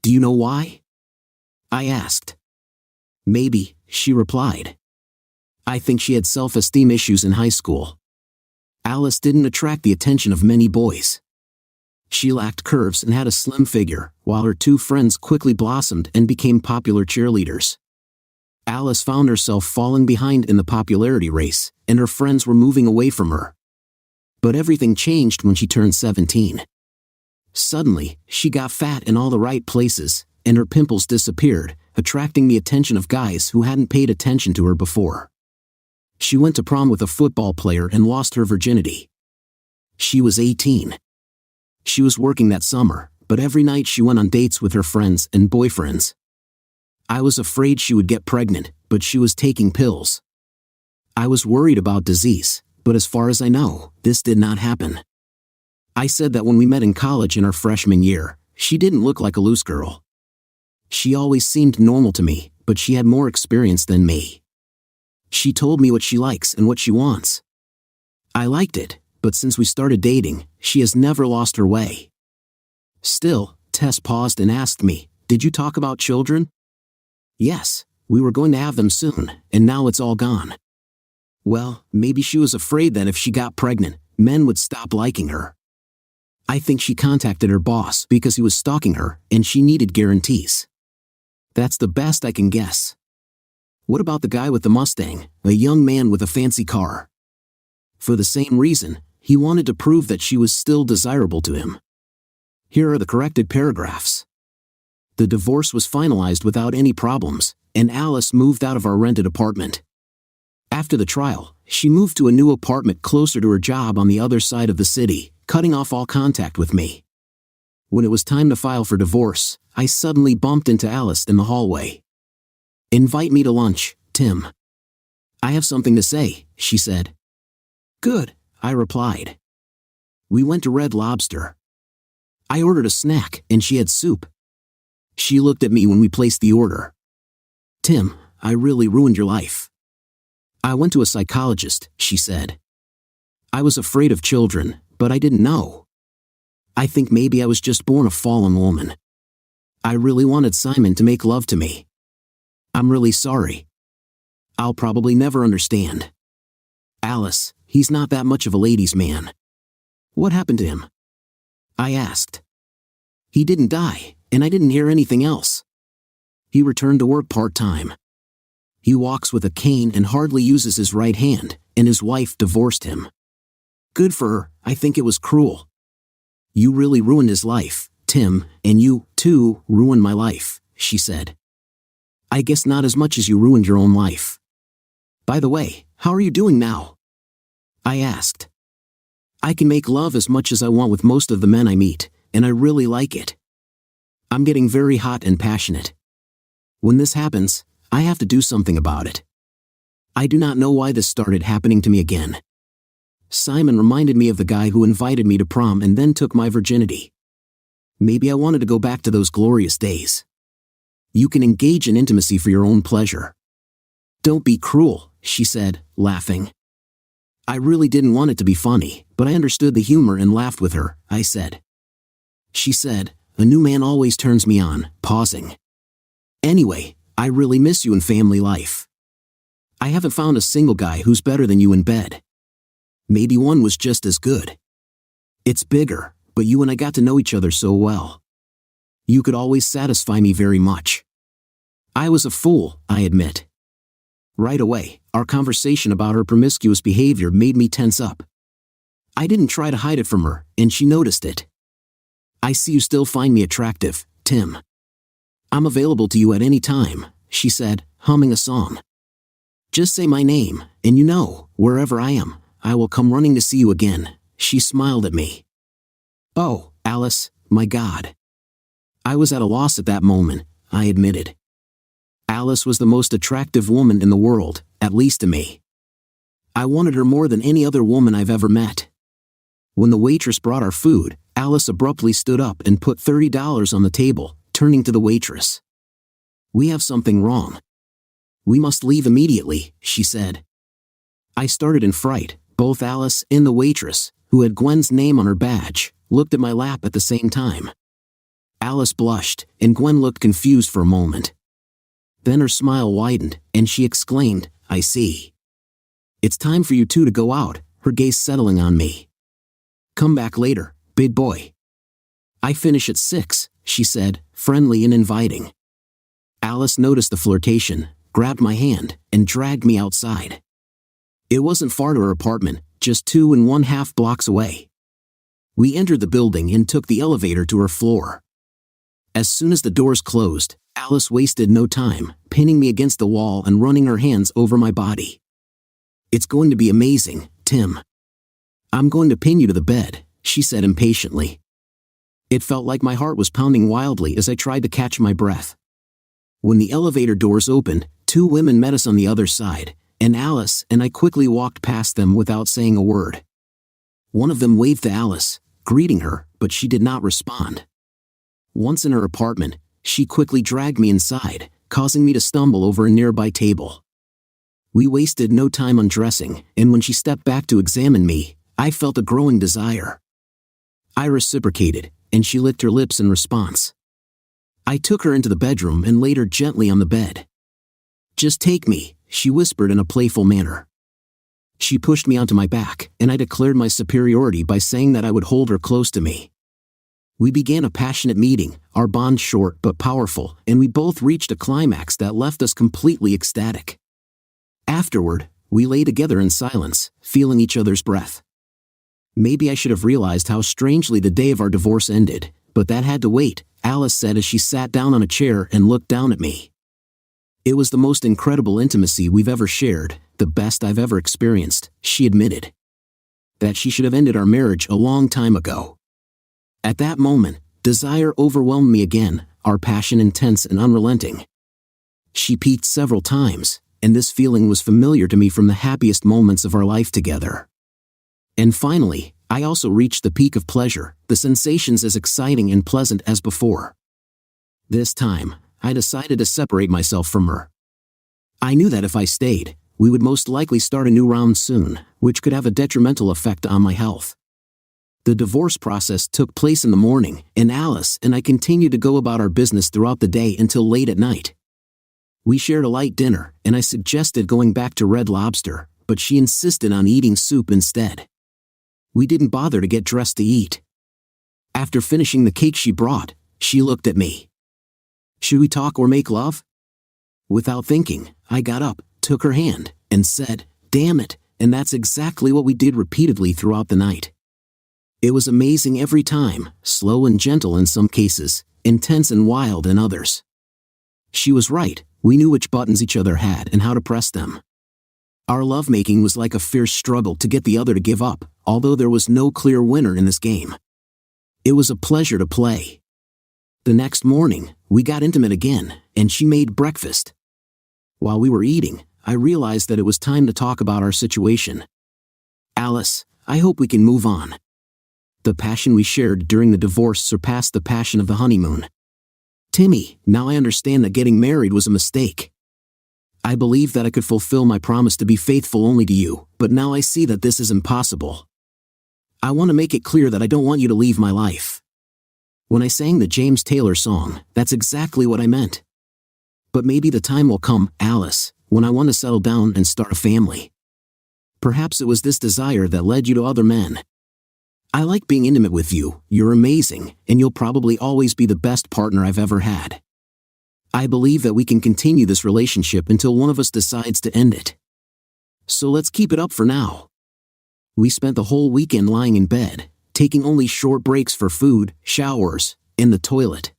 "Do you know why?" I asked. "Maybe," she replied. "I think she had self-esteem issues in high school. Alice didn't attract the attention of many boys. She lacked curves and had a slim figure, while her two friends quickly blossomed and became popular cheerleaders. Alice found herself falling behind in the popularity race, and her friends were moving away from her. But everything changed when she turned 17. Suddenly, she got fat in all the right places, and her pimples disappeared, attracting the attention of guys who hadn't paid attention to her before. She went to prom with a football player and lost her virginity. She was 18. She was working that summer, but every night she went on dates with her friends and boyfriends. I was afraid she would get pregnant, but she was taking pills. I was worried about disease, but as far as I know, this did not happen. I said that when we met in college in our freshman year, she didn't look like a loose girl. She always seemed normal to me, but she had more experience than me. She told me what she likes and what she wants. I liked it, but since we started dating, she has never lost her way. Still, Tess paused and asked me, "Did you talk about children?" "Yes, we were going to have them soon, and now it's all gone." Well, maybe she was afraid that if she got pregnant, men would stop liking her. I think she contacted her boss because he was stalking her, and she needed guarantees. That's the best I can guess. What about the guy with the Mustang, a young man with a fancy car? For the same reason, he wanted to prove that she was still desirable to him. Here are the corrected paragraphs. The divorce was finalized without any problems, and Alice moved out of our rented apartment. After the trial, she moved to a new apartment closer to her job on the other side of the city, cutting off all contact with me. When it was time to file for divorce, I suddenly bumped into Alice in the hallway. "Invite me to lunch, Tim." "I have something to say," she said. "Good," I replied. We went to Red Lobster. I ordered a snack, and she had soup. She looked at me when we placed the order. "Tim, I really ruined your life." "I went to a psychologist," she said. "I was afraid of children, but I didn't know. I think maybe I was just born a fallen woman. I really wanted Simon to make love to me. I'm really sorry. I'll probably never understand. Alice, he's not that much of a ladies' man." "What happened to him?" I asked. "He didn't die, and I didn't hear anything else. He returned to work part-time. He walks with a cane and hardly uses his right hand, and his wife divorced him. Good for her, I think it was cruel. You really ruined his life, Tim, and you, too, ruined my life," she said. "I guess not as much as you ruined your own life. By the way, how are you doing now?" I asked. "I can make love as much as I want with most of the men I meet, and I really like it. I'm getting very hot and passionate. When this happens, I have to do something about it. I do not know why this started happening to me again. Simon reminded me of the guy who invited me to prom and then took my virginity. Maybe I wanted to go back to those glorious days. You can engage in intimacy for your own pleasure." "Don't be cruel," she said, laughing. I really didn't want it to be funny, but I understood the humor and laughed with her, I said. She said, "A new man always turns me on," pausing. "Anyway, I really miss you in family life. I haven't found a single guy who's better than you in bed. Maybe one was just as good. It's bigger, but you and I got to know each other so well. You could always satisfy me very much." I was a fool, I admit. Right away, our conversation about her promiscuous behavior made me tense up. I didn't try to hide it from her, and she noticed it. "I see you still find me attractive, Tim. I'm available to you at any time," she said, humming a song. "Just say my name, and wherever I am, I will come running to see you again," she smiled at me. "Oh, Alice, my God." I was at a loss at that moment, I admitted. Alice was the most attractive woman in the world, at least to me. I wanted her more than any other woman I've ever met. When the waitress brought our food, Alice abruptly stood up and put $30 on the table, turning to the waitress. "We have something wrong. We must leave immediately," she said. I started in fright. Both Alice and the waitress, who had Gwen's name on her badge, looked at my lap at the same time. Alice blushed, and Gwen looked confused for a moment. Then her smile widened, and she exclaimed, "I see. It's time for you two to go out," her gaze settling on me. "Come back later, big boy. I finish at 6, she said, friendly and inviting. Alice noticed the flirtation, grabbed my hand, and dragged me outside. It wasn't far to her apartment, just 2.5 blocks away. We entered the building and took the elevator to her floor. As soon as the doors closed, Alice wasted no time, pinning me against the wall and running her hands over my body. "It's going to be amazing, Tim. I'm going to pin you to the bed," she said impatiently. It felt like my heart was pounding wildly as I tried to catch my breath. When the elevator doors opened, 2 women met us on the other side, and Alice and I quickly walked past them without saying a word. One of them waved to Alice, greeting her, but she did not respond. Once in her apartment, she quickly dragged me inside, causing me to stumble over a nearby table. We wasted no time undressing, and when she stepped back to examine me, I felt a growing desire. I reciprocated, and she licked her lips in response. I took her into the bedroom and laid her gently on the bed. "Just take me," she whispered in a playful manner. She pushed me onto my back, and I declared my superiority by saying that I would hold her close to me. We began a passionate meeting, our bond short but powerful, and we both reached a climax that left us completely ecstatic. Afterward, we lay together in silence, feeling each other's breath. Maybe I should have realized how strangely the day of our divorce ended, but that had to wait, Alice said as she sat down on a chair and looked down at me. "It was the most incredible intimacy we've ever shared, the best I've ever experienced," she admitted. That she should have ended our marriage a long time ago. At that moment, desire overwhelmed me again, our passion intense and unrelenting. She peaked several times, and this feeling was familiar to me from the happiest moments of our life together. And finally, I also reached the peak of pleasure, the sensations as exciting and pleasant as before. This time, I decided to separate myself from her. I knew that if I stayed, we would most likely start a new round soon, which could have a detrimental effect on my health. The divorce process took place in the morning, and Alice and I continued to go about our business throughout the day until late at night. We shared a light dinner, and I suggested going back to Red Lobster, but she insisted on eating soup instead. We didn't bother to get dressed to eat. After finishing the cake she brought, she looked at me. "Should we talk or make love?" Without thinking, I got up, took her hand, and said, "Damn it," and that's exactly what we did repeatedly throughout the night. It was amazing every time, slow and gentle in some cases, intense and wild in others. She was right, we knew which buttons each other had and how to press them. Our lovemaking was like a fierce struggle to get the other to give up, although there was no clear winner in this game. It was a pleasure to play. The next morning, we got intimate again, and she made breakfast. While we were eating, I realized that it was time to talk about our situation. "Alice, I hope we can move on." The passion we shared during the divorce surpassed the passion of the honeymoon. "Timmy, now I understand that getting married was a mistake. I believed that I could fulfill my promise to be faithful only to you, but now I see that this is impossible. I want to make it clear that I don't want you to leave my life. When I sang the James Taylor song, that's exactly what I meant. But maybe the time will come, Alice, when I want to settle down and start a family. Perhaps it was this desire that led you to other men. I like being intimate with you, you're amazing, and you'll probably always be the best partner I've ever had. I believe that we can continue this relationship until one of us decides to end it. So let's keep it up for now." We spent the whole weekend lying in bed, taking only short breaks for food, showers, and the toilet.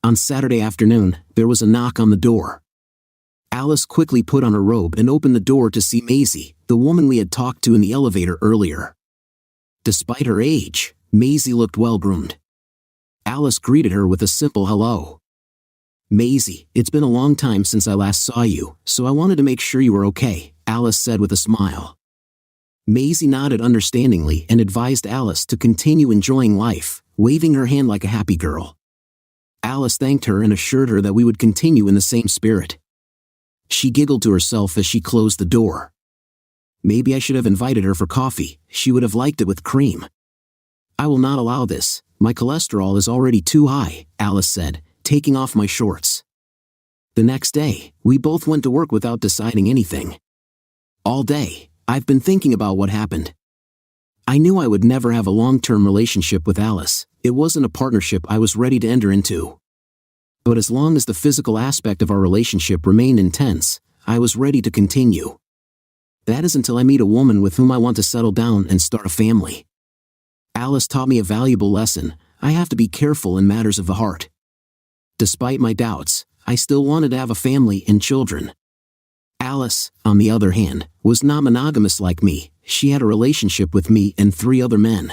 On Saturday afternoon, there was a knock on the door. Alice quickly put on her robe and opened the door to see Maisie, the woman we had talked to in the elevator earlier. Despite her age, Maisie looked well-groomed. Alice greeted her with a simple hello. "Maisie, it's been a long time since I last saw you, so I wanted to make sure you were okay," Alice said with a smile. Maisie nodded understandingly and advised Alice to continue enjoying life, waving her hand like a happy girl. Alice thanked her and assured her that we would continue in the same spirit. She giggled to herself as she closed the door. Maybe I should have invited her for coffee. She would have liked it with cream. "I will not allow this. My cholesterol is already too high," Alice said, taking off my shorts. The next day, we both went to work without deciding anything. All day, I've been thinking about what happened. I knew I would never have a long-term relationship with Alice. It wasn't a partnership I was ready to enter into. But as long as the physical aspect of our relationship remained intense, I was ready to continue. That is until I meet a woman with whom I want to settle down and start a family. Alice taught me a valuable lesson. I have to be careful in matters of the heart. Despite my doubts, I still wanted to have a family and children. Alice, on the other hand, was not monogamous like me. She had a relationship with me and 3 other men.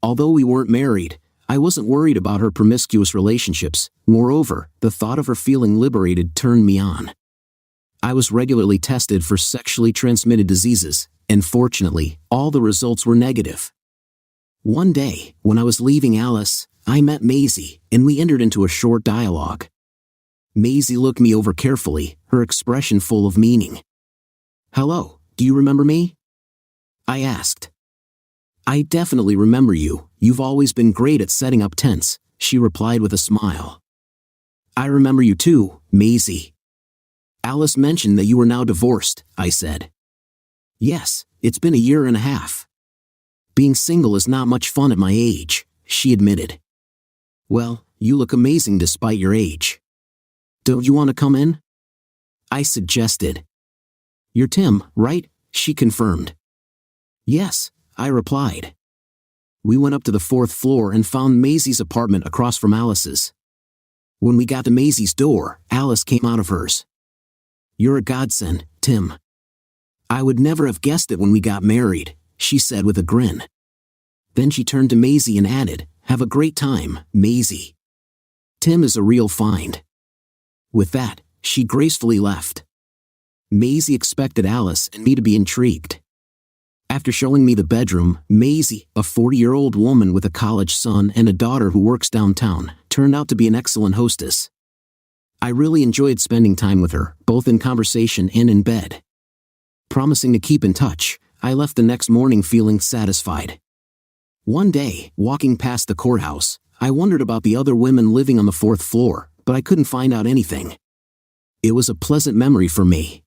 Although we weren't married, I wasn't worried about her promiscuous relationships. Moreover, the thought of her feeling liberated turned me on. I was regularly tested for sexually transmitted diseases, and fortunately, all the results were negative. One day, when I was leaving Alice, I met Maisie, and we entered into a short dialogue. Maisie looked me over carefully, her expression full of meaning. "Hello, do you remember me?" I asked. "I definitely remember you. You've always been great at setting up tents," she replied with a smile. "I remember you too, Maisie." "Alice mentioned that you were now divorced," I said. "Yes, it's been a year and a half. Being single is not much fun at my age," she admitted. "Well, you look amazing despite your age. Don't you want to come in?" I suggested. "You're Tim, right?" she confirmed. "Yes," I replied. We went up to the 4th floor and found Maisie's apartment across from Alice's. When we got to Maisie's door, Alice came out of hers. "You're a godsend, Tim. I would never have guessed it when we got married," she said with a grin. Then she turned to Maisie and added, "Have a great time, Maisie. Tim is a real find." With that, she gracefully left. Maisie expected Alice and me to be intrigued. After showing me the bedroom, Maisie, a 40-year-old woman with a college son and a daughter who works downtown, turned out to be an excellent hostess. I really enjoyed spending time with her, both in conversation and in bed. Promising to keep in touch, I left the next morning feeling satisfied. One day, walking past the courthouse, I wondered about the other women living on the 4th floor, but I couldn't find out anything. It was a pleasant memory for me.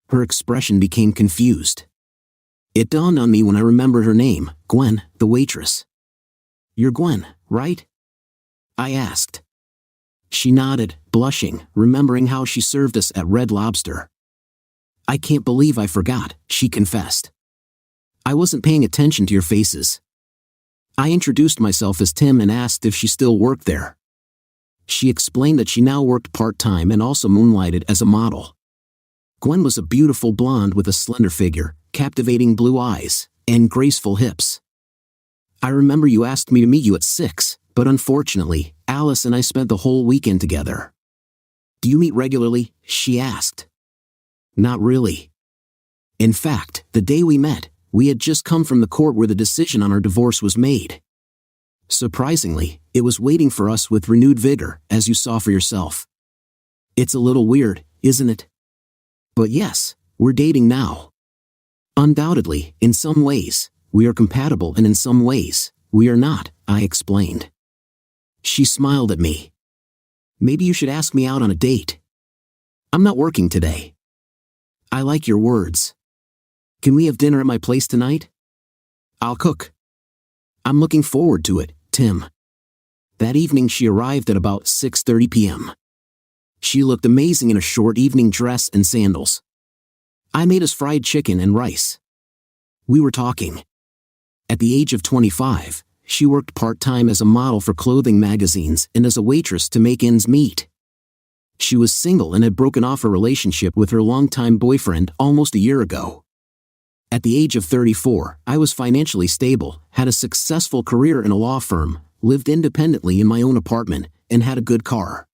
Her expression became confused. It dawned on me when I remembered her name, Gwen, the waitress. "You're Gwen, right?" I asked. She nodded, blushing, remembering how she served us at Red Lobster. "I can't believe I forgot," she confessed. "I wasn't paying attention to your faces." I introduced myself as Tim and asked if she still worked there. She explained that she now worked part-time and also moonlighted as a model. Gwen was a beautiful blonde with a slender figure, captivating blue eyes, and graceful hips. "I remember you asked me to meet you at 6, but unfortunately, Alice and I spent the whole weekend together." "Do you meet regularly?" she asked. "Not really. In fact, the day we met, we had just come from the court where the decision on our divorce was made. Surprisingly, it was waiting for us with renewed vigor, as you saw for yourself. It's a little weird, isn't it? But yes, we're dating now. Undoubtedly, in some ways, we are compatible and in some ways, we are not," I explained. She smiled at me. "Maybe you should ask me out on a date. I'm not working today." "I like your words. Can we have dinner at my place tonight? I'll cook." "I'm looking forward to it, Tim." That evening she arrived at about 6:30 p.m. She looked amazing in a short evening dress and sandals. I made us fried chicken and rice. We were talking. At the age of 25, she worked part-time as a model for clothing magazines and as a waitress to make ends meet. She was single and had broken off her relationship with her longtime boyfriend almost a year ago. At the age of 34, I was financially stable, had a successful career in a law firm, lived independently in my own apartment, and had a good car.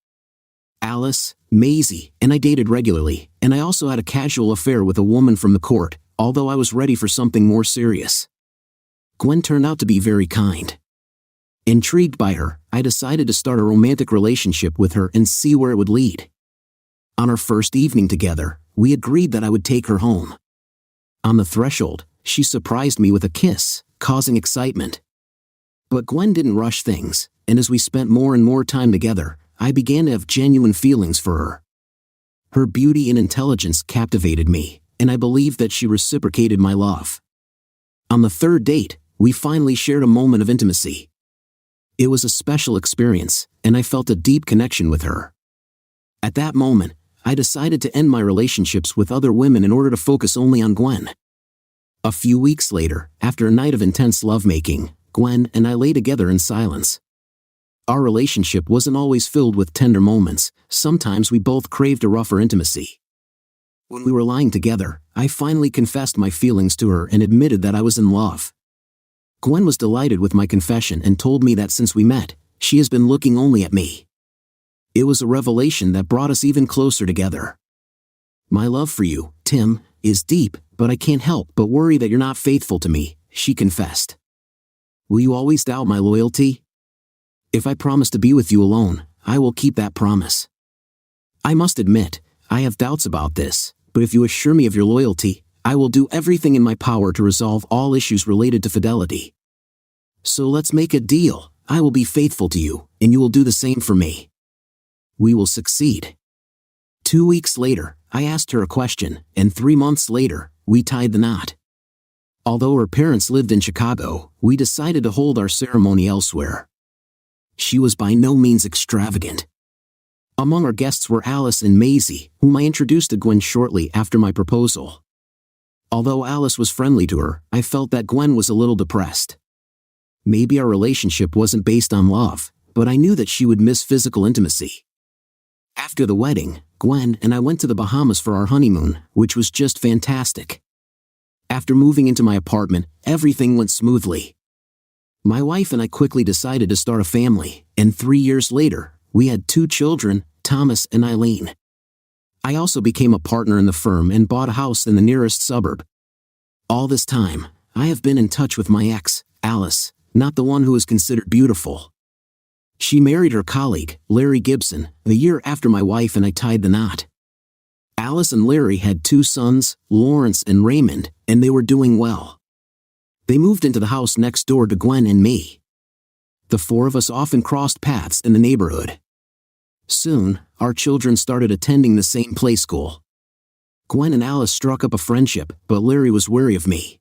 Alice, Maisie, and I dated regularly, and I also had a casual affair with a woman from the court, although I was ready for something more serious. Gwen turned out to be very kind. Intrigued by her, I decided to start a romantic relationship with her and see where it would lead. On our first evening together, we agreed that I would take her home. On the threshold, she surprised me with a kiss, causing excitement. But Gwen didn't rush things, and as we spent more and more time together, I began to have genuine feelings for her. Her beauty and intelligence captivated me, and I believed that she reciprocated my love. On the third date, we finally shared a moment of intimacy. It was a special experience, and I felt a deep connection with her. At that moment, I decided to end my relationships with other women in order to focus only on Gwen. A few weeks later, after a night of intense lovemaking, Gwen and I lay together in silence. Our relationship wasn't always filled with tender moments. Sometimes we both craved a rougher intimacy. When we were lying together, I finally confessed my feelings to her and admitted that I was in love. Gwen was delighted with my confession and told me that since we met, she has been looking only at me. It was a revelation that brought us even closer together. "My love for you, Tim, is deep, but I can't help but worry that you're not faithful to me," she confessed. "Will you always doubt my loyalty? If I promise to be with you alone, I will keep that promise. I must admit, I have doubts about this, but if you assure me of your loyalty, I will do everything in my power to resolve all issues related to fidelity. So let's make a deal. I will be faithful to you, and you will do the same for me. We will succeed." 2 weeks later, I asked her a question, and 3 months later, we tied the knot. Although her parents lived in Chicago, we decided to hold our ceremony elsewhere. She was by no means extravagant. Among our guests were Alice and Maisie, whom I introduced to Gwen shortly after my proposal. Although Alice was friendly to her, I felt that Gwen was a little depressed. Maybe our relationship wasn't based on love, but I knew that she would miss physical intimacy. After the wedding, Gwen and I went to the Bahamas for our honeymoon, which was just fantastic. After moving into my apartment, everything went smoothly. My wife and I quickly decided to start a family, and 3 years later, we had 2 children, Thomas and Eileen. I also became a partner in the firm and bought a house in the nearest suburb. All this time, I have been in touch with my ex, Alice, not the one who is considered beautiful. She married her colleague, Larry Gibson, the year after my wife and I tied the knot. Alice and Larry had 2 sons, Lawrence and Raymond, and they were doing well. They moved into the house next door to Gwen and me. The 4 of us often crossed paths in the neighborhood. Soon, our children started attending the same play school. Gwen and Alice struck up a friendship, but Larry was wary of me.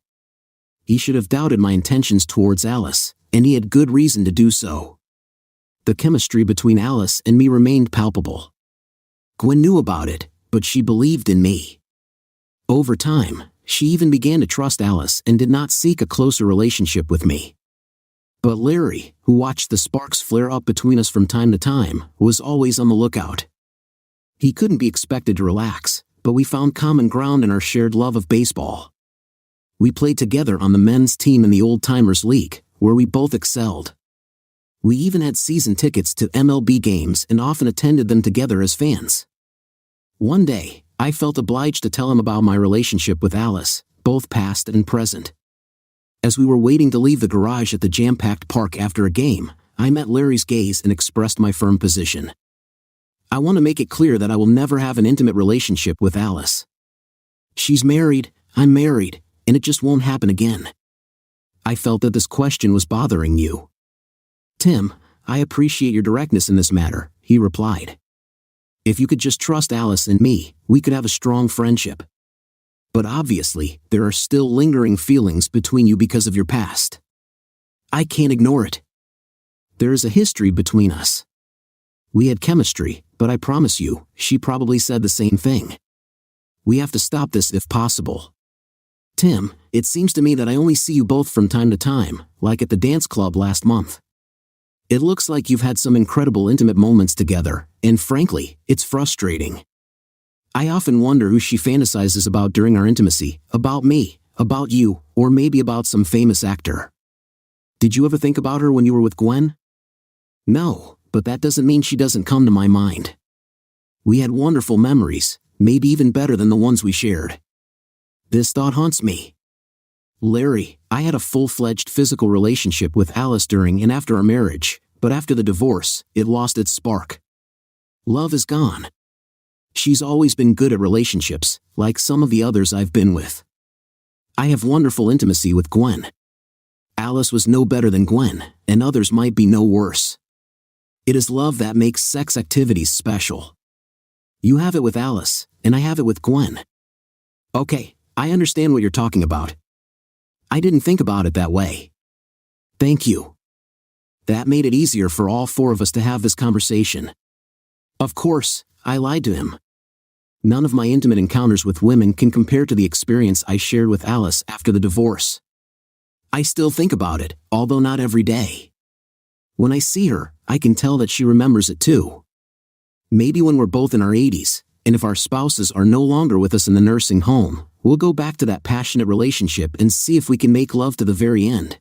He should have doubted my intentions towards Alice, and he had good reason to do so. The chemistry between Alice and me remained palpable. Gwen knew about it, but she believed in me. Over time, she even began to trust Alice and did not seek a closer relationship with me. But Larry, who watched the sparks flare up between us from time to time, was always on the lookout. He couldn't be expected to relax, but we found common ground in our shared love of baseball. We played together on the men's team in the Old Timers League, where we both excelled. We even had season tickets to MLB games and often attended them together as fans. One day, I felt obliged to tell him about my relationship with Alice, both past and present. As we were waiting to leave the garage at the jam-packed park after a game, I met Larry's gaze and expressed my firm position. "I want to make it clear that I will never have an intimate relationship with Alice. She's married, I'm married, and it just won't happen again. I felt that this question was bothering you." "Tim, I appreciate your directness in this matter," he replied. "If you could just trust Alice and me, we could have a strong friendship. But obviously, there are still lingering feelings between you because of your past. I can't ignore it. There is a history between us. We had chemistry, but I promise you, she probably said the same thing. We have to stop this if possible. Tim, it seems to me that I only see you both from time to time, like at the dance club last month. It looks like you've had some incredible intimate moments together, and frankly, it's frustrating. I often wonder who she fantasizes about during our intimacy, about me, about you, or maybe about some famous actor. Did you ever think about her when you were with Gwen? No, but that doesn't mean she doesn't come to my mind. We had wonderful memories, maybe even better than the ones we shared. This thought haunts me. Larry, I had a full-fledged physical relationship with Alice during and after our marriage, but after the divorce, it lost its spark. Love is gone. She's always been good at relationships, like some of the others I've been with. I have wonderful intimacy with Gwen. Alice was no better than Gwen, and others might be no worse. It is love that makes sex activities special. You have it with Alice, and I have it with Gwen. Okay, I understand what you're talking about. I didn't think about it that way. Thank you. That made it easier for all four of us to have this conversation. Of course, I lied to him. None of my intimate encounters with women can compare to the experience I shared with Alice after the divorce. I still think about it, although not every day. When I see her, I can tell that she remembers it too. Maybe when we're both in our 80s, and if our spouses are no longer with us in the nursing home, we'll go back to that passionate relationship and see if we can make love to the very end.